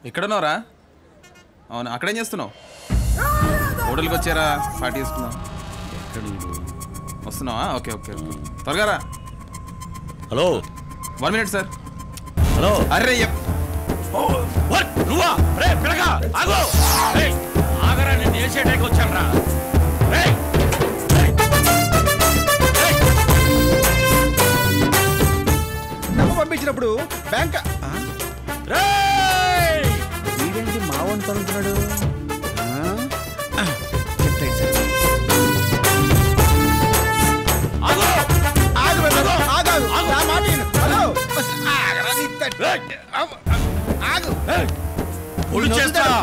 ఎక్కడున్నావురా? అవును, అక్కడేం చేస్తున్నావు? హోటల్కి వచ్చారా? పార్టీ చేసుకున్నావు? వస్తున్నావా? ఓకే ఓకే ఓకే, త్వరగా రా. Hello, 1 minute sir. హలో. అరే నువ్వా? రే పిల్లగా ఆగు. ఆగరా, నేను వేసేటానికి వచ్చాను రా. డబ్బు పంపించినప్పుడు బ్యాంక్ వీడేంటి మా వంట అనుకున్నాడు.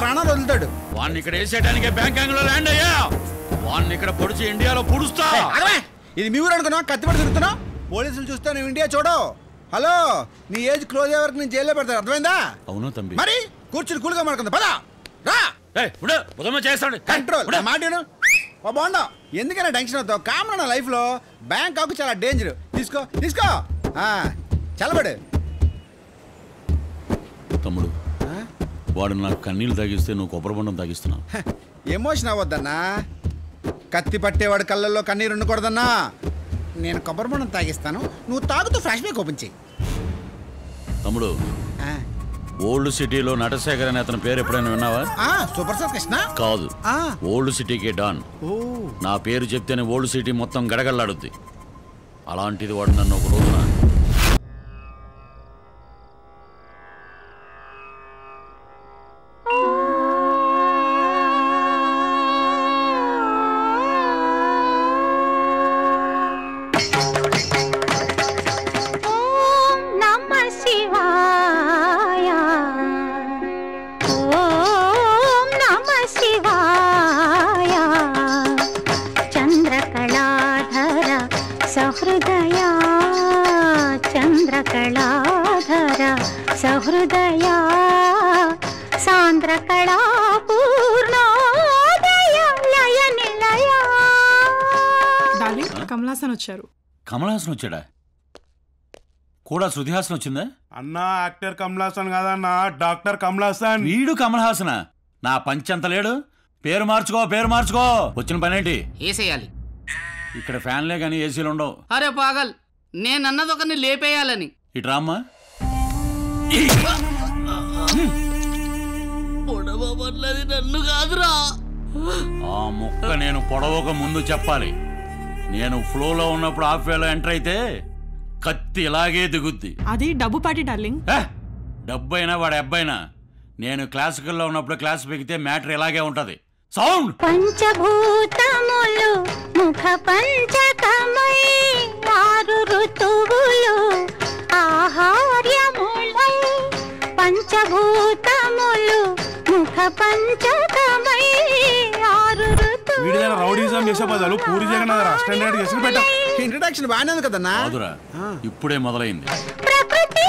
ప్రాణాలు వదులుతాడు. వాడిని ఇక్కడ వేసేయడానికే బ్యాంకాంగ్ లో ల్యాండ్ అయ్యా. వాడిని ఇక్కడ పొడిచి ఇండియాలో పొడుస్తా. ఇది మీ ఊరు అనుకున్నా? కత్తిపడి తిరుగుతున్నా. పోలీసులు చూస్తే నువ్వు ఇండియా చూడు. హలో, నీ ఏజ్ క్లోజ్ అయ్యే వరకు నేను జైల్లో పెడతాను, అర్థమైందా? అవును తంబి. మరి కూర్చుని కూలుగా మాడుకుందా? పదా రా. చేస్తాడు కంట్రోల్. మాటను బాగుండా. ఎందుకైనా టెన్షన్ అవుతావు? కామన్ నా లైఫ్ లో. బ్యాంకాక్ చాలా డేంజర్. తీసుకో తీసుకో, చల్లబడు. తమ్ముడు, వాడు నాకు కన్నీళ్ళు తాగిస్తే నువ్వు కొబ్బరి బొండం తాగిస్తున్నావు. ఎమోషన్ అవ్వద్దన్నా. కత్తి పట్టేవాడు కళ్ళల్లో కన్నీరు ఉండకూడదన్నా. నేను కొబ్బరి బొండం తాగిస్తాను, నువ్వు తాగుతూ ఫ్లాష్ బ్యాక్ ఓపెన్ చెయ్యి. తమ్ముడు, ఓల్డ్ సిటీలో నటశేఖర్ అనే అతని పేరు ఎప్పుడైనా విన్నావా? సూపర్ స్టార్ కృష్ణ కాదు, ఓల్డ్ సిటీకి డాన్. నా పేరు చెప్తేనే ఓల్డ్ సిటీ మొత్తం గడగడలాడుద్ది. అలాంటిది వాడు నన్ను ఒక రోజున సహృదయ సాంద్రకళా పూర్ణోదయ లయ నిలయ. డార్లింగ్, కమల్ హాసన్ వచ్చారు. కమల్ హాసన్ వచ్చాడా? కూడా శృతి హాసన్ వచ్చిందా? అన్నా, యాక్టర్ కమల్ హాసన్ కాదన్నా, డాక్టర్ కమల్ హాసన్. వీడు కమల్ హాసనా? నా పంచంత లేడు. పేరు మార్చుకో, పేరు మార్చుకో. వచ్చిన పనేంటి? ఏసేయాలి. ఇక్కడ ఫ్యాన్లే కానీ ఏసీలు ఉండవు. అరే పాగల్, నేనన్నది ఒకరిని లేపేయాలని. ఇటు రామ్మా. పొడవన్నది నన్ను కాదురా. ఆ ముక్క నేను పొడవక ముందు చెప్పాలి. నేను ఫ్లోలో ఉన్నప్పుడు హాఫ్ వేలో ఎంటర్ అయితే కత్తి ఇలాగే దిగుద్ది. అది డబ్బు పాటి డార్లింగ్. డబ్బైనా వాడు అబ్బాయినా, నేను క్లాసికల్లో ఉన్నప్పుడు క్లాస్ పెగితే మ్యాటర్ ఇలాగే ఉంటది. సౌండ్. పంచభూతములు ముఖ పంచకమై 6 ఋతువులు ఆహార్యములై. పంచభూతములు ముఖ పంచకమై 6 ఋతువులు. వీడిదైనా రౌడీజం చేసే బదులు పూరి జగన్నాథ్ స్టాండర్డ్ చేసి పెట్టా. ఇంట్రడక్షన్ బాగానే ఉంది కదన్నా. కాదురా, ఇప్పుడే మొదలైంది. ప్రకృతి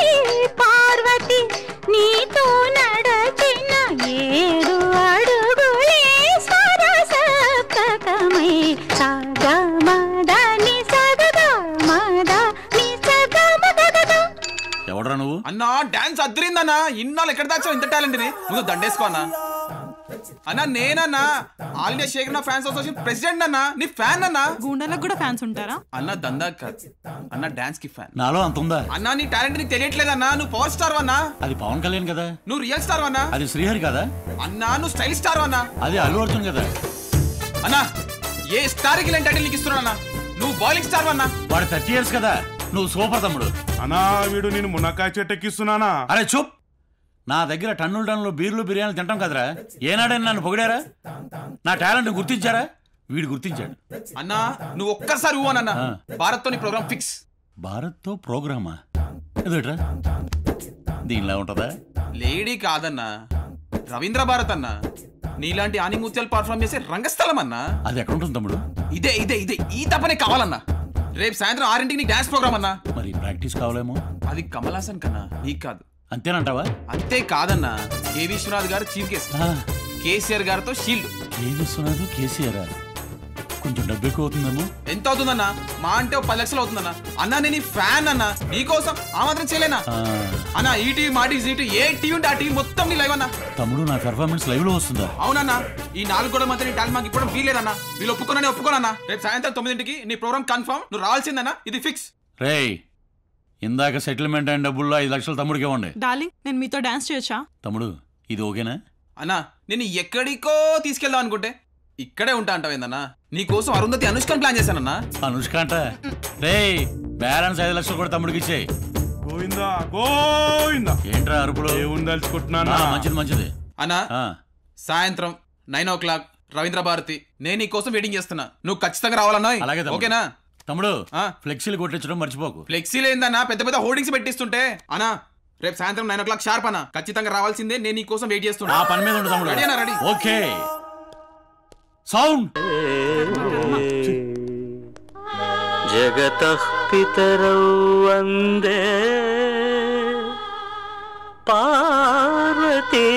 పార్వతి నీతో నడచిన 7 అడుగులే సరసప్రకమై. సగమదని సగమదని సగమదగద. ఎవడరా నువ్వు? అన్నా, డాన్స్ అద్దరిందన్నా. ఇన్నాళ్ళు ఎక్కడ దాచావు ఇంత టాలెంట్ ని? ముందు దండేసుకో అన్నా. అన్నా, నేనన్నా ఆల్ ఇండియా షేక్ నా ఫ్యాన్స్ అసోసియేషన్ ప్రెసిడెంట్ అన్నా. నీ ఫ్యాన్ అన్నా. గూండాలకు కూడా ఫ్యాన్స్ ఉంటారా? అన్నా దందా కాదు అన్నా, డాన్స్ కి ఫ్యాన్. నాలో అంత ఉందా? అన్నా, నీ టాలెంట్ నీకు తెలియట్లేదన్నా. నువ్వు పవర్ స్టార్ అన్నా. అది పవన్ కళ్యాణ్ కదా. నువ్వు రియల్ స్టార్ అన్నా. అది శ్రీహరి కదా. అన్నా, నువ్వు స్టైల్ స్టార్ అన్నా. అది అల్లు అర్జున్ కదా. అన్నా, ఏ స్టార్ కి టైటిల్ నీకు ఇస్తున్నా? నువ్వు బౌలింగ్ స్టార్ అన్నా. వాడు 30 years కదా. నువ్వు సూపర్ తమ్ముడు. అన్నా, వీడు నేను మునక్కాయ చెట్టు ఎక్కిస్తున్నానా? అరే చూప్. నా దగ్గర టన్నులు బీర్లు బిర్యానీలు తింటాం కదరా. ఏనాడని నన్ను పొగిడారా? నా టాలెంట్ గుర్తించారా? వీడు గుర్తించాడు. అన్నా, నువ్వు ఒక్కసారి ఊవనన్నా, భారత్ తో నీ ప్రోగ్రామ్ ఫిక్స్. భారత్ తో ప్రోగ్రామా? ఎదుట్రా దీనిలా ఉంటదా? లేడీ కాదన్నా, రవీంద్ర భారత్ అన్నా. నీలాంటి ఆనిముత్యాలు పర్ఫార్మ్ చేసే రంగస్థలం అన్నా. అది ఎక్కడ ఉంటుంది తమ్ముడు? ఇదే ఇదే ఇదే ఈ తప్పనే కావాలన్నా. రేపు సాయంత్రం 6 నీ డాన్స్ ప్రోగ్రామ్ అన్నా. మరి ప్రాక్టీస్ కావాలేమో. అది కమల్ హాసన్ కన్నా, నీకు కాదు. అంతేనంటావా? అంతే కాదన్నా, కె విశ్వనాథ్ గారు చీఫ్ గెస్ట్, కేసీఆర్ గారితో షీల్డ్. కె విశ్వనాథ్, కేసీఆర్ కొంచెం డబ్బు ఎక్కువ అవుతుందేమో. ఎంత అవుతుందన్నా? మా అంటే 10 లక్షలు అవుతుందన్నా. అన్నా నేను ఫ్యాన్ అన్నా, నీకోసం ఆ మాత్రం చేయలేనా అన్నా? ఈ టీవీ మా టీవీ సీటు ఏ టీవీ ఉంటే ఆ టీవీ మొత్తం నీ లైవ్ అన్నా. తమ్ముడు నా పెర్ఫార్మెన్స్ లైవ్ లో వస్తుందా? అవునన్నా. ఈ 4 గోడల మధ్య నీ టాలెంట్ మాకు ఇప్పుడు వీలేదన్నా. వీళ్ళు ఒప్పుకోనన్నా. రేపు సాయంత్రం 9ంటికి నీ ప్రోగ్రామ్ కన్ఫర్మ్. నువ్వు రావాల్సిందన్నా, ఇది ఫిక్స్. రేయ్, ఇందాక సెటిల్మెంట్ అయిన డబ్బుల్లో 5 లక్షలు తమ్ముడికి ఇవ్వండి. డార్లింగ్ నేను మీతో డాన్స్ చేయొచ్చా? తమ్ముడు ఇది ఓకేనా? అన్నా నేను ఎక్కడికో తీసుకెళ్దాం అనుకుంటే ఇక్కడే ఉంటా అంటావేందన్నా? నీకోసం అరుంధతి అనుష్కని ప్లాన్ చేశానన్నా. అనుష్క అంట. రేయ్, బ్యాలెన్స్ 5 లక్షలు కూడా తమ్ముడికి ఇచ్చేయి. గోవిందా గోవిందా. ఏంట్రా అరుపులు? ఏముందలుచుకుంటున్నా? మంచిది అన్నా సాయంత్రం 9 o'clock రవీంద్ర భారతి. నేను నీ కోసం వెయిటింగ్ చేస్తున్నా. నువ్వు ఖచ్చితంగా రావాలన్నా. అలాగే ఓకేనా తమ్ముడు? ఫ్లెక్సీలు కొట్టించడం మర్చిపోకు. ఫ్లెక్సీలు ఏందన్నా పెద్ద పెద్ద హోర్డింగ్స్ పెట్టిస్తుంటే? అన్నా రేపు సాయంత్రం 9 o'clock షార్ప్ అన్నా. ఖచ్చితంగా రావాల్సిందే. నేను నీ కోసం వెయిట్ చేస్తున్నా. ఆ పని మీద ఉండు తమ్ముడు. రెడీ అన్నా? రెడీ. ఓకే. సౌండ్. జగతః పితరౌ వందే పార్వతీ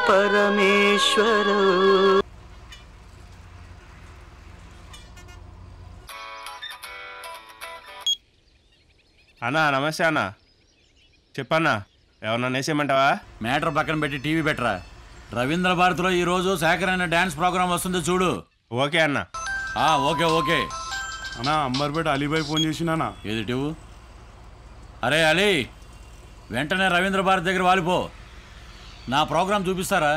పరమేశ్వరౌ. అన్నా నమస్తే అన్న. చెప్పన్నా, ఏమన్నా నేసేయమంటావా? మ్యాటర్ పక్కన పెట్టి టీవీ పెట్టరా. రవీంద్ర భారతిలో ఈ రోజు శేఖర్ అనే డాన్స్ ప్రోగ్రామ్ వస్తుంది చూడు. ఓకే అన్న. ఓకే అన్నా అంబర్పేట అలీబాయ్ ఫోన్ చేసినా. ఏది టివు? అరే అలీ, వెంటనే రవీంద్ర భారతి దగ్గర వాలిపో. నా ప్రోగ్రామ్ చూపిస్తారా?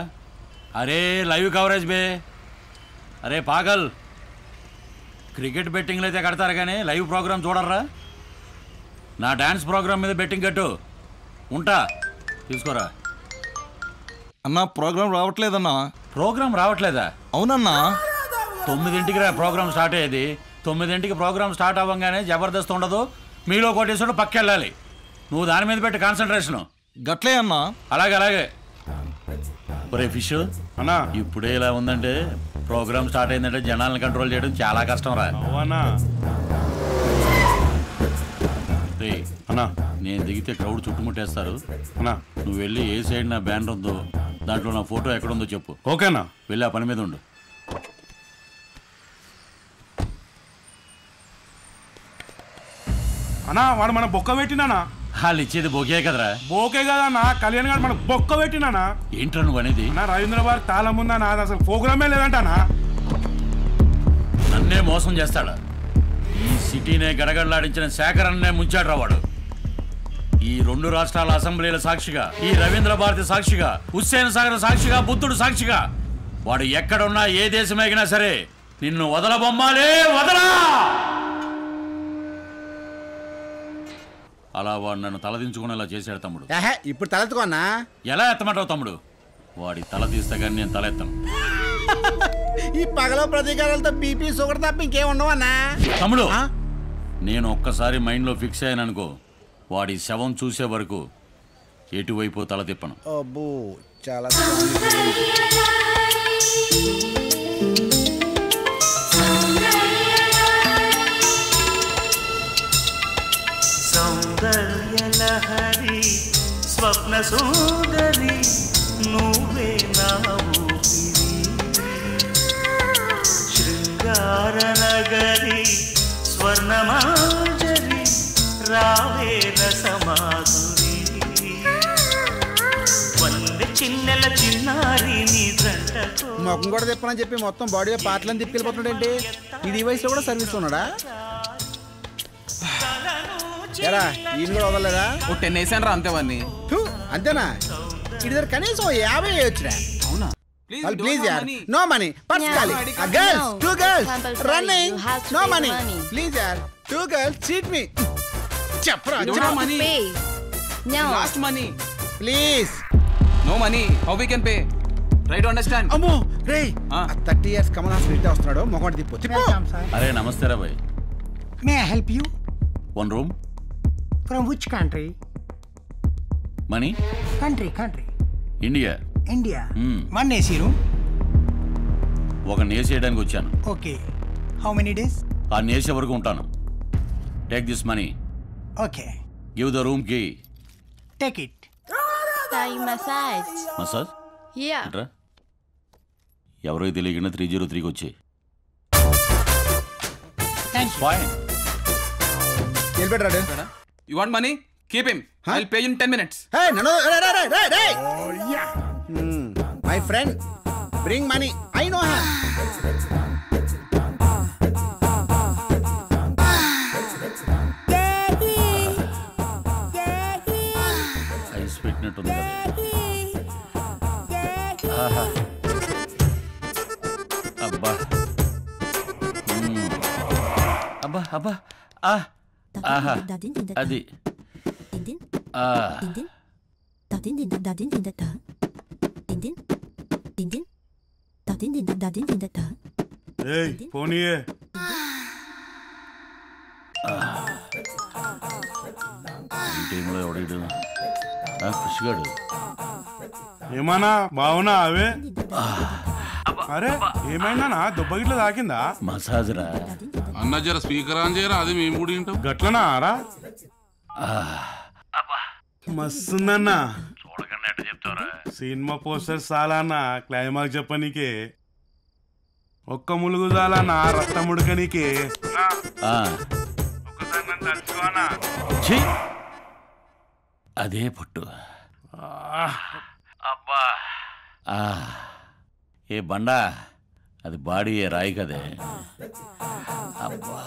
అరే లైవ్ కవరేజ్ బే. అరే పాగల్, క్రికెట్ బెట్టింగ్లు అయితే కడతారు కానీ లైవ్ ప్రోగ్రామ్ చూడర్రా? నా డాన్స్ ప్రోగ్రామ్ మీద బెట్టింగ్ కట్టు. ఉంటా, తీసుకోరా. అన్నా ప్రోగ్రామ్ రావట్లేదన్నా. ప్రోగ్రామ్ రావట్లేదా? అవునన్నా. 9ంటికి రా ప్రోగ్రామ్ స్టార్ట్ అయ్యేది. 9ంటికి ప్రోగ్రామ్ స్టార్ట్ అవ్వగానే జబర్దస్త్ ఉండదు. మీలో కొట్టేసాడు పక్కెళ్ళాలి. నువ్వు దాని మీద పెట్టి కాన్సన్ట్రేషన్. గట్లే అన్నా. అలాగే. ఒరే ఫిష్ అన్నా, ఇప్పుడే ఇలా ఉందంటే ప్రోగ్రామ్ స్టార్ట్ అయిందంటే జనాలను కంట్రోల్ చేయడం చాలా కష్టం రా. అవునా రే అన్నా, నేను దిగితే క్రౌడ్ చుట్టుముట్టేస్తారు. అన్నా నువ్వు వెళ్ళి ఏ సైడ్ నా బ్యానర్ ఉందో దాంట్లో నా ఫోటో ఎక్కడుందో చెప్పు. ఓకేనా? వెళ్ళి ఆ పని మీద ఉండు. అన్నా వాడు మన బొక్క పెట్టినానా? వాళ్ళు ఇచ్చేది బోకే కదరా. బోకే కదన్నా, కళ్యాణ్ గారు మన బొక్క పెట్టినానా? ఏంట్రా నువ్వు అనేది? నా రవీంద్ర భారతి తాళం ఉందా? నాది అసలు ప్రోగ్రామే లేదంటానా? నన్నే మోసం చేస్తాడా? ఈ సిటీనే గడగడలాడించిన శేఖర్ అన్నే ముంచాడు వాడు. ఈ 2 రాష్ట్రాల అసెంబ్లీల సాక్షిగా, ఈ రవీంద్ర భారతి సాక్షిగా, హుస్సేన్ సాగర్ సాక్షిగా, బుద్ధుడు సాక్షిగా, వాడు ఎక్కడున్నా ఏ దేశం ఎగినా సరే నిన్ను వదలబొమ్మాలే వదలా. అలా వాడు నన్ను తలదించుకునేలా చేశాడు తమ్ముడు. ఇప్పుడు తలెత్తుకోన్నా. ఎలా ఎత్తమంటావు తమ్ముడు? వాడి తల తీస్తే కానీ నేను తల ఎత్తాను. ఈ పగల ప్రతీకారాలతో బీపీ షుగర్ తప్ప ఇంకేం ఉండవన్నా తమ్ముడు. నేను ఒక్కసారి మైండ్లో ఫిక్స్ అయ్యాను అనుకో, వాడి శవం చూసే వరకు ఎటువైపు తల తిప్పను. అబ్బో చాలా సౌందర్యలహరి స్వప్న సుందరి నువ్వే నా ఊపిరి. శృంగార నగరి స్వర్ణమాంజరి రావే రసమాధురి. వందె చిన్నెల చిన్నారి నీ జంటతో మొఖం కూడా తిప్పనని చెప్పి మొత్తం బాడీలో పాటలను తిప్పిపోతున్నాడేంటి? ఈ వయసులో కూడా సర్వీస్ ఉన్నాడా? ఎరా ఈయన కూడా వదలలేదా? 10 వేసాను రా అంతేవాన్ని. అంతేనా? ఇది దగ్గర కనీసం 50 వేయొచ్చురా. అవునా? ప్లీజ్ యార్, no money. Personally girls, 2 girls running, no money. Please యార్, 2 girls చీట్ మీ. చెప్పరా money. Last money. Please. No money. How we can pay? Try to understand. అమ్మో రే, 30 years కమల్ హాసన్ ఇట్టే వస్తున్నాడు. మొఖం తిప్పు తిప్పు. అరే నమస్తే రా భాయ్. May I help you? 1 room. From which country? Money. Country. India. India. 1 AC room. ఒక నేసి వేయడానికి వచ్చాను. Okay. How many days? ఆ నేసే వరకు ఉంటాను. Take this money. Okay. Give the room కి. Take it. Thai massage. Massage. Yeah. ఎవరో తెలియకుండా 303కి వచ్చి ఫైన్. వెళ్ళిపెట్టాడు. You want money keep him I will pay you in 10 minutes. My friend bring money I know her. Ice పెట్టినట్టుంది కదా. ఆహా. అబ్బా అబ్బా అబ్బా. ఆహా అది పోనీయే. టైంలో ఎవడు కృషిగాడు. ఏమన్నా బావునా అవే? అరే ఏమైనా దెబ్బ గిట్ల తాకిందా? మసాజ్ రా అన్న, జర స్పీకర్ ఆన్ చేయరా, అది మేము కూడా వింటాం. గట్లనా రా? మస్తుందన్న. చూడకుండా ఎట్ట చెప్తావరా? సినిమా పోస్టర్ చాలన్నా క్లైమాక్స్ చెప్పనీకే. ఒక్క ములుగు చాలన్నా రక్తం ఉడకనీకే. అదే పట్టు. అబ్బా ఏ బండా, అది బాడీ ఏ రాయి కదే. అబ్బా